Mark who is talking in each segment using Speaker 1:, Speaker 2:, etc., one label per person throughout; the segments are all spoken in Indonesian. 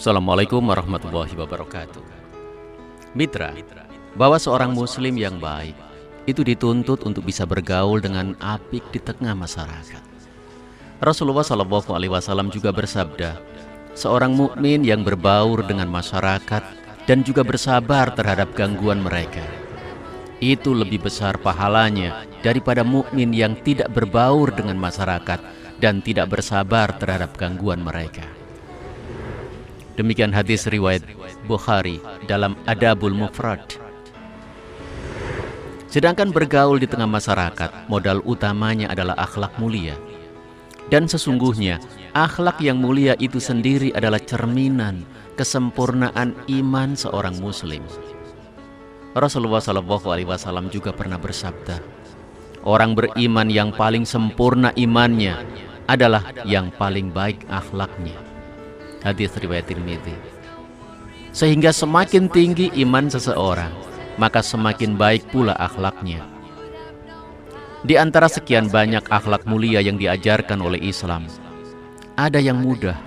Speaker 1: Assalamualaikum warahmatullahi wabarakatuh. Mitra, bahwa seorang muslim yang baik itu dituntut untuk bisa bergaul dengan apik di tengah masyarakat. Rasulullah SAW juga bersabda, seorang mukmin yang berbaur dengan masyarakat dan juga bersabar terhadap gangguan mereka, itu lebih besar pahalanya daripada mukmin yang tidak berbaur dengan masyarakat dan tidak bersabar terhadap gangguan mereka. Demikian hadis riwayat Bukhari dalam Adabul Mufrad. Sedangkan bergaul di tengah masyarakat, modal utamanya adalah akhlak mulia. Dan sesungguhnya akhlak yang mulia itu sendiri adalah cerminan kesempurnaan iman seorang muslim. Rasulullah SAW juga pernah bersabda, orang beriman yang paling sempurna imannya adalah yang paling baik akhlaknya. Hadis riwayat Tirmidzi. Sehingga semakin tinggi iman seseorang, maka semakin baik pula akhlaknya. Di antara sekian banyak akhlak mulia yang diajarkan oleh Islam, ada yang mudah,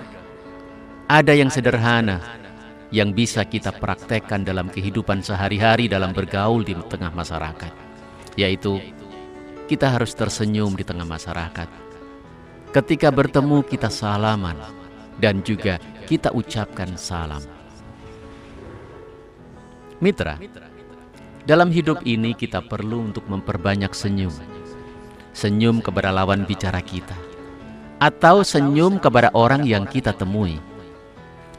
Speaker 1: ada yang sederhana, yang bisa kita praktekkan dalam kehidupan sehari-hari dalam bergaul di tengah masyarakat, yaitu kita harus tersenyum di tengah masyarakat. Ketika bertemu kita salaman dan juga kita ucapkan salam. Mitra, dalam hidup ini kita perlu untuk memperbanyak senyum. Senyum kepada lawan bicara kita, atau senyum kepada orang yang kita temui.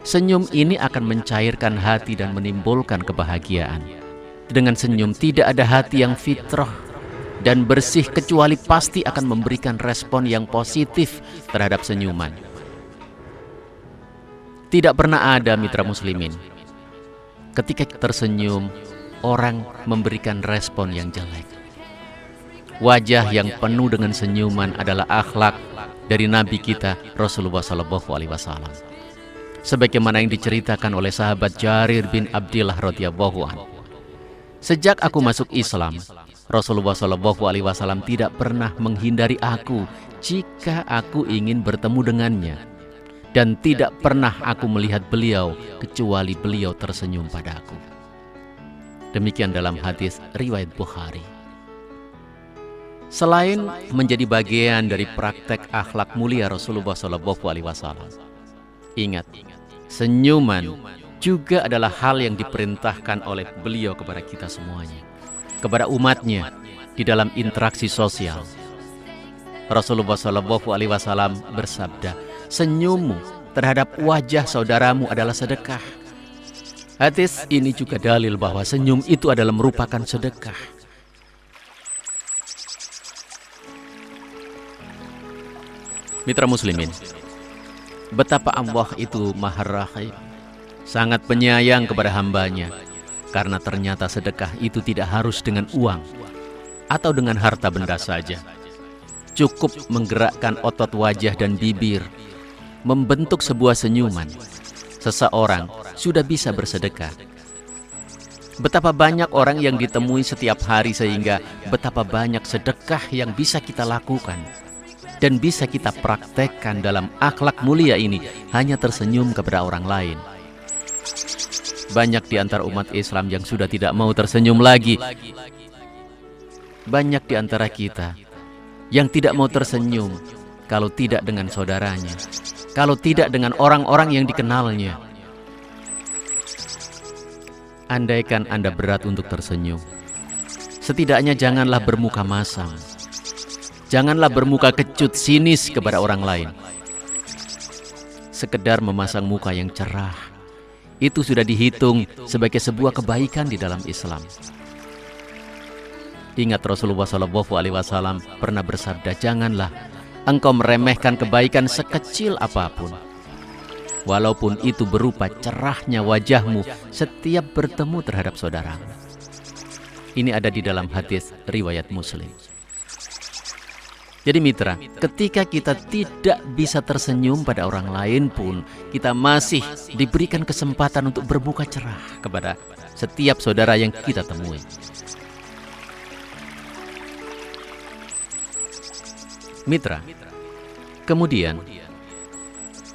Speaker 1: Senyum ini akan mencairkan hati dan menimbulkan kebahagiaan. Dengan senyum tidak ada hati yang fitrah dan bersih kecuali pasti akan memberikan respon yang positif terhadap senyuman. Tidak pernah ada mitra muslimin ketika tersenyum orang memberikan respon yang jelek. Wajah yang penuh dengan senyuman adalah akhlak dari Nabi kita Rasulullah SAW. Sebagaimana yang diceritakan oleh sahabat Jarir bin Abdillah radhiyallahu anhu. Sejak aku masuk Islam, Rasulullah SAW tidak pernah menghindari aku jika aku ingin bertemu dengannya. Dan tidak pernah aku melihat beliau kecuali beliau tersenyum padaku. Demikian dalam hadis riwayat Bukhari. Selain menjadi bagian dari praktek akhlak mulia Rasulullah SAW, ingat, senyuman juga adalah hal yang diperintahkan oleh beliau kepada kita semuanya, kepada umatnya di dalam interaksi sosial. Rasulullah SAW bersabda, senyummu terhadap wajah saudaramu adalah sedekah. Hadis ini juga dalil bahwa senyum itu adalah merupakan sedekah. Mitra muslimin, betapa Allah itu Maha Rahim, sangat penyayang kepada hambanya, karena ternyata sedekah itu tidak harus dengan uang atau dengan harta benda saja. Cukup menggerakkan otot wajah dan bibir, membentuk sebuah senyuman, seseorang sudah bisa bersedekah. Betapa banyak orang yang ditemui setiap hari, sehingga betapa banyak sedekah yang bisa kita lakukan dan bisa kita praktekkan dalam akhlak mulia ini, hanya tersenyum kepada orang lain. Banyak di antara umat Islam yang sudah tidak mau tersenyum lagi. Banyak di antara kita yang tidak mau tersenyum kalau tidak dengan saudaranya, kalau tidak dengan orang-orang yang dikenalnya. Andaikan Anda berat untuk tersenyum, setidaknya janganlah bermuka masam, janganlah bermuka kecut sinis kepada orang lain. Sekedar memasang muka yang cerah, itu sudah dihitung sebagai sebuah kebaikan di dalam Islam. Ingat, Rasulullah SAW pernah bersabda, janganlah engkau meremehkan kebaikan sekecil apapun, walaupun itu berupa cerahnya wajahmu setiap bertemu terhadap saudaramu. Ini ada di dalam hadis riwayat Muslim. Jadi mitra, ketika kita tidak bisa tersenyum pada orang lain pun, kita masih diberikan kesempatan untuk bermuka cerah kepada setiap saudara yang kita temui. Mitra, kemudian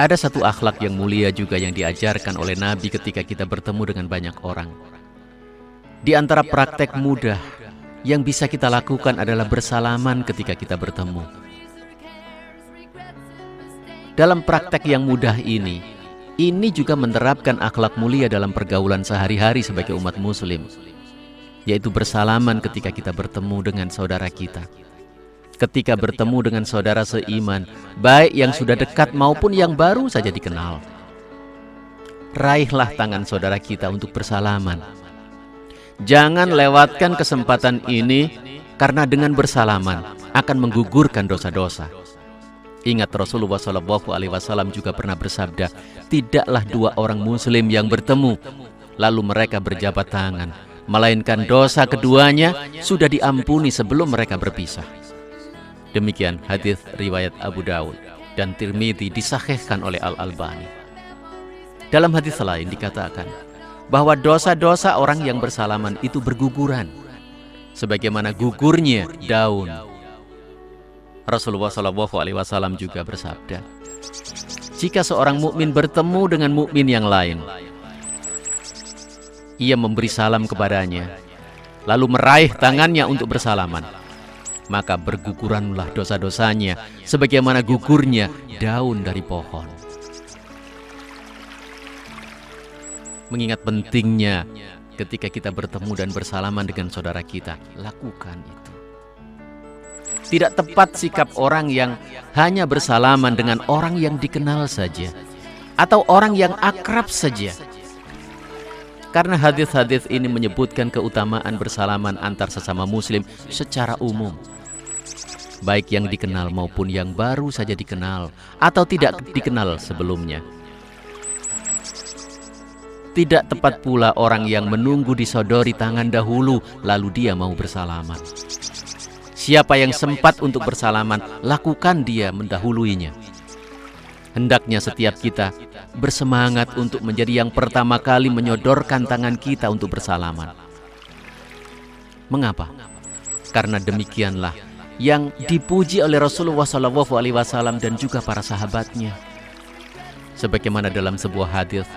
Speaker 1: Ada satu akhlak yang mulia juga yang diajarkan oleh Nabi ketika kita bertemu dengan banyak orang. Di antara praktek mudah yang bisa kita lakukan adalah bersalaman ketika kita bertemu. Dalam praktek yang mudah ini juga menerapkan akhlak mulia dalam pergaulan sehari-hari sebagai umat muslim, yaitu bersalaman ketika kita bertemu dengan saudara kita. Ketika bertemu dengan saudara seiman, baik yang sudah dekat maupun yang baru saja dikenal, raihlah tangan saudara kita untuk bersalaman. Jangan lewatkan kesempatan ini, karena dengan bersalaman akan menggugurkan dosa-dosa. Ingat, Rasulullah SAW juga pernah bersabda, tidaklah dua orang muslim yang bertemu lalu mereka berjabat tangan, melainkan dosa keduanya sudah diampuni sebelum mereka berpisah. Demikian hadis riwayat Abu Dawud dan Tirmidzi, disahihkan oleh Al-Albani. Dalam hadis lain dikatakan bahwa dosa-dosa orang yang bersalaman itu berguguran sebagaimana gugurnya daun. Rasulullah SAW juga bersabda, jika seorang mukmin bertemu dengan mukmin yang lain, ia memberi salam kepadanya, lalu meraih tangannya untuk bersalaman, maka berguguranlah dosa-dosanya sebagaimana gugurnya daun dari pohon. Mengingat pentingnya ketika kita bertemu dan bersalaman dengan saudara kita, lakukan itu. Tidak tepat sikap orang yang hanya bersalaman dengan orang yang dikenal saja atau orang yang akrab saja. Karena hadis-hadis ini menyebutkan keutamaan bersalaman antar sesama muslim secara umum, baik yang dikenal maupun yang baru saja dikenal atau tidak dikenal sebelumnya. Tidak tepat pula orang yang menunggu disodori tangan dahulu lalu dia mau bersalaman. Siapa yang sempat untuk bersalaman, lakukan dia mendahuluinya. Hendaknya setiap kita bersemangat untuk menjadi yang pertama kali menyodorkan tangan kita untuk bersalaman. Mengapa? Karena demikianlah yang dipuji oleh Rasulullah SAW dan juga para sahabatnya. Sebagaimana dalam sebuah hadis,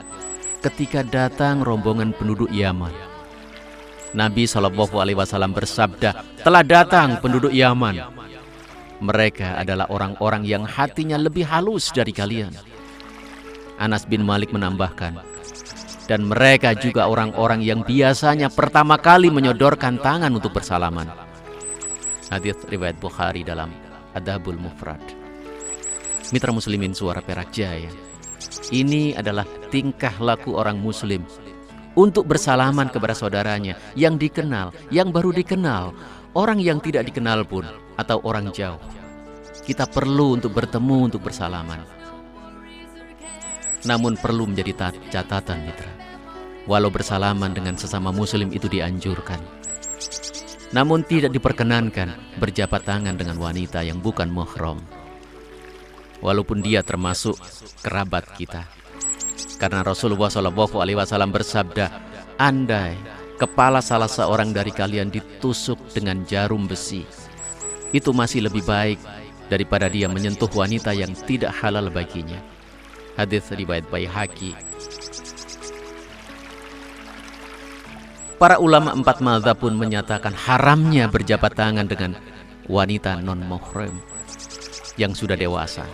Speaker 1: ketika datang rombongan penduduk Yaman, Nabi SAW bersabda, telah datang penduduk Yaman. Mereka adalah orang-orang yang hatinya lebih halus dari kalian. Anas bin Malik menambahkan, dan mereka juga orang-orang yang biasanya pertama kali menyodorkan tangan untuk bersalaman. Hadis riwayat Bukhari dalam Adabul Mufrad. Mitra muslimin suara Perak Jaya, ini adalah tingkah laku orang muslim untuk bersalaman kepada saudaranya yang dikenal, yang baru dikenal, orang yang tidak dikenal pun, atau orang jauh. Kita perlu untuk bertemu, untuk bersalaman. Namun perlu menjadi catatan, mitra. Walau bersalaman dengan sesama muslim itu dianjurkan, namun tidak diperkenankan berjabat tangan dengan wanita yang bukan mahram, walaupun dia termasuk kerabat kita. Karena Rasulullah SAW bersabda, andai kepala salah seorang dari kalian ditusuk dengan jarum besi, itu masih lebih baik daripada dia menyentuh wanita yang tidak halal baginya. Hadis riwayat Baihaqi. Para ulama empat mazhab pun menyatakan haramnya berjabat tangan dengan wanita non-mahram yang sudah dewasa.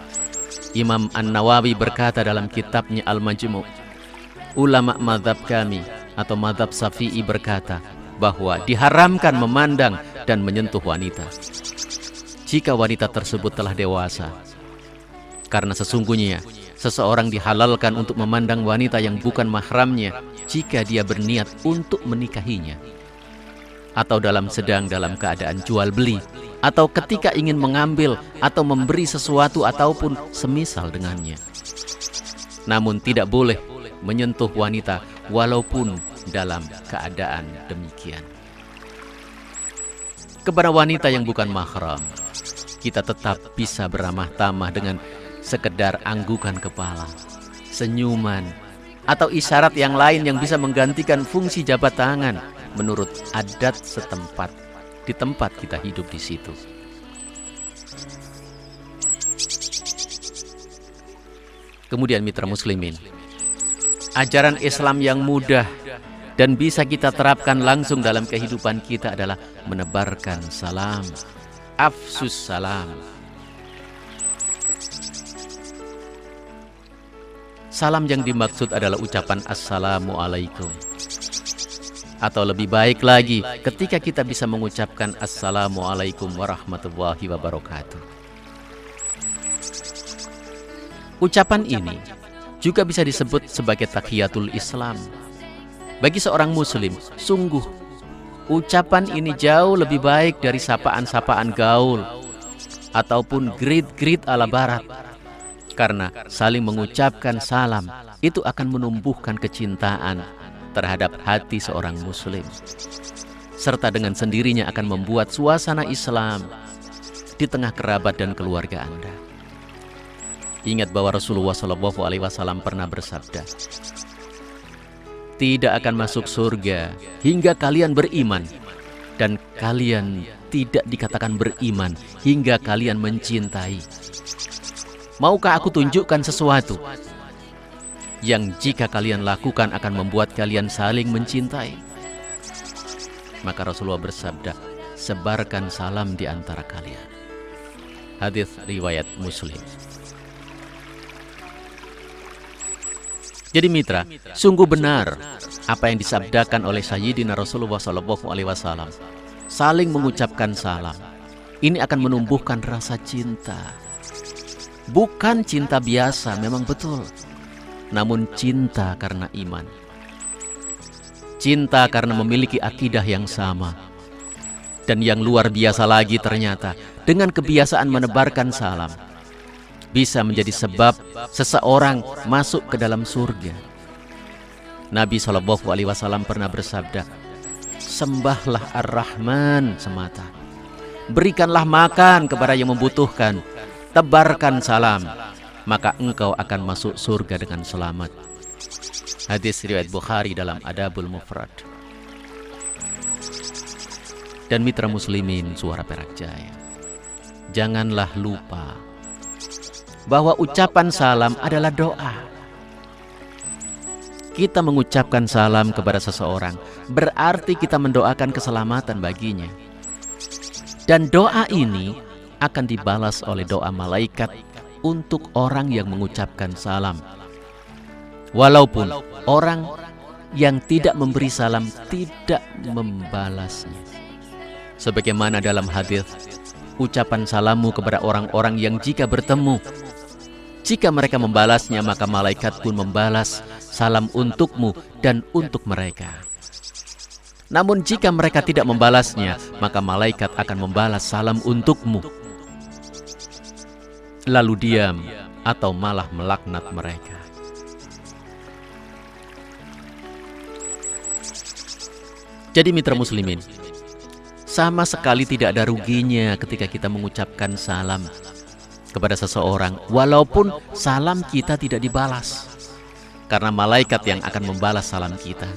Speaker 1: Imam An-Nawawi berkata dalam kitabnya Al-Majmu', ulama mazhab kami atau mazhab Syafi'i berkata bahwa diharamkan memandang dan menyentuh wanita jika wanita tersebut telah dewasa, karena sesungguhnya seseorang dihalalkan untuk memandang wanita yang bukan mahramnya jika dia berniat untuk menikahinya, atau sedang dalam keadaan jual beli, atau ketika ingin mengambil atau memberi sesuatu ataupun semisal dengannya. Namun tidak boleh menyentuh wanita walaupun dalam keadaan demikian. Kepada wanita yang bukan mahram, kita tetap bisa beramah tamah dengan sekedar anggukan kepala, senyuman, atau isyarat yang lain yang bisa menggantikan fungsi jabat tangan menurut adat setempat di tempat kita hidup di situ. Kemudian mitra muslimin, ajaran Islam yang mudah dan bisa kita terapkan langsung dalam kehidupan kita adalah menebarkan salam, afsus salam. Salam yang dimaksud adalah ucapan assalamualaikum. Atau lebih baik lagi, ketika kita bisa mengucapkan assalamualaikum warahmatullahi wabarakatuh. Ucapan ini juga bisa disebut sebagai tahiyatul Islam. Bagi seorang muslim, sungguh ucapan ini jauh lebih baik dari sapaan-sapaan gaul ataupun greet-greet ala barat. Karena saling mengucapkan salam itu akan menumbuhkan kecintaan terhadap hati seorang muslim, serta dengan sendirinya akan membuat suasana Islam di tengah kerabat dan keluarga Anda. Ingat bahwa Rasulullah SAW pernah bersabda, tidak akan masuk surga hingga kalian beriman, dan kalian tidak dikatakan beriman hingga kalian mencintai. Maukah aku tunjukkan sesuatu yang jika kalian lakukan akan membuat kalian saling mencintai? Maka Rasulullah bersabda, sebarkan salam di antara kalian. Hadis riwayat Muslim. Jadi mitra, sungguh benar apa yang disabdakan oleh Sayyidina Rasulullah SAW. Saling mengucapkan salam ini akan menumbuhkan rasa cinta. Bukan cinta biasa, memang betul, namun cinta karena iman. Cinta karena memiliki akidah yang sama. Dan yang luar biasa lagi ternyata, dengan kebiasaan menebarkan salam, bisa menjadi sebab seseorang masuk ke dalam surga. Nabi SAW pernah bersabda, sembahlah Ar-Rahman semata. Berikanlah makan kepada yang membutuhkan. Tebarkan salam, maka engkau akan masuk surga dengan selamat. Hadis riwayat Bukhari dalam Adabul Mufrad. Dan mitra muslimin suara Perak Jaya, janganlah lupa bahwa ucapan salam adalah doa. Kita mengucapkan salam kepada seseorang berarti kita mendoakan keselamatan baginya. Dan doa ini akan dibalas oleh doa malaikat untuk orang yang mengucapkan salam. Walaupun orang yang tidak memberi salam tidak membalasnya. Sebagaimana dalam hadis, ucapan salammu kepada orang-orang yang jika bertemu, jika mereka membalasnya, maka malaikat pun membalas salam untukmu dan untuk mereka. Namun jika mereka tidak membalasnya, maka malaikat akan membalas salam untukmu, lalu diam atau malah melaknat mereka. Jadi mitra muslimin, sama sekali tidak ada ruginya ketika kita mengucapkan salam kepada seseorang, walaupun salam kita tidak dibalas, karena malaikat yang akan membalas salam kita.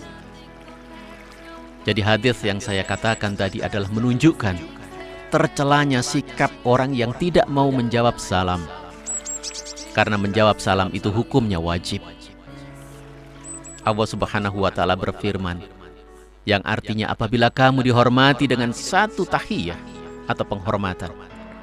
Speaker 1: Jadi hadis yang saya katakan tadi adalah menunjukkan tercelanya sikap orang yang tidak mau menjawab salam, karena menjawab salam itu hukumnya wajib. Allah Subhanahu wa Ta'ala berfirman, yang artinya apabila kamu dihormati dengan satu tahiyah atau penghormatan,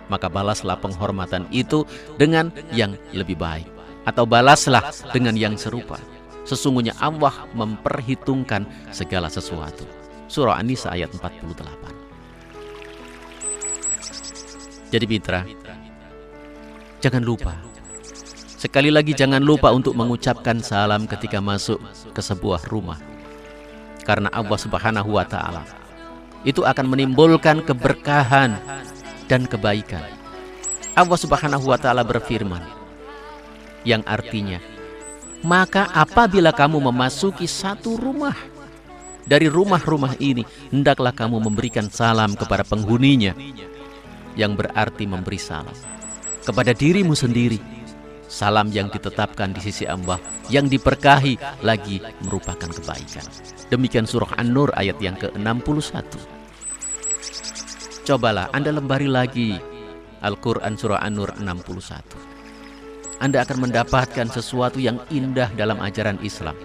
Speaker 1: maka balaslah penghormatan itu dengan yang lebih baik, atau balaslah dengan yang serupa. Sesungguhnya Allah memperhitungkan segala sesuatu. Surah An-Nisa ayat 48. Jadi mitra, jangan lupa, sekali lagi jangan lupa untuk mengucapkan salam ketika masuk ke sebuah rumah. Karena Allah Subhanahu wa Ta'ala itu akan menimbulkan keberkahan dan kebaikan. Allah Subhanahu wa Ta'ala berfirman, yang artinya, maka apabila kamu memasuki satu rumah dari rumah-rumah ini, hendaklah kamu memberikan salam kepada penghuninya, yang berarti memberi salam kepada dirimu sendiri. Salam yang ditetapkan di sisi Allah, yang diberkahi lagi merupakan kebaikan. Demikian surah An-Nur ayat yang ke-61. Cobalah Anda lembari lagi Al-Quran surah An-Nur 61. Anda akan mendapatkan sesuatu yang indah dalam ajaran Islam.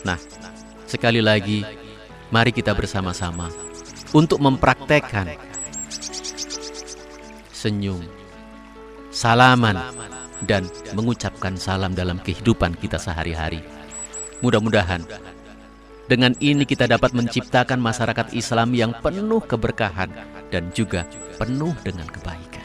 Speaker 1: Nah, sekali lagi, mari kita bersama-sama untuk mempraktekkan senyum, salaman, dan mengucapkan salam dalam kehidupan kita sehari-hari. Mudah-mudahan dengan ini kita dapat menciptakan masyarakat Islam yang penuh keberkahan dan juga penuh dengan kebaikan.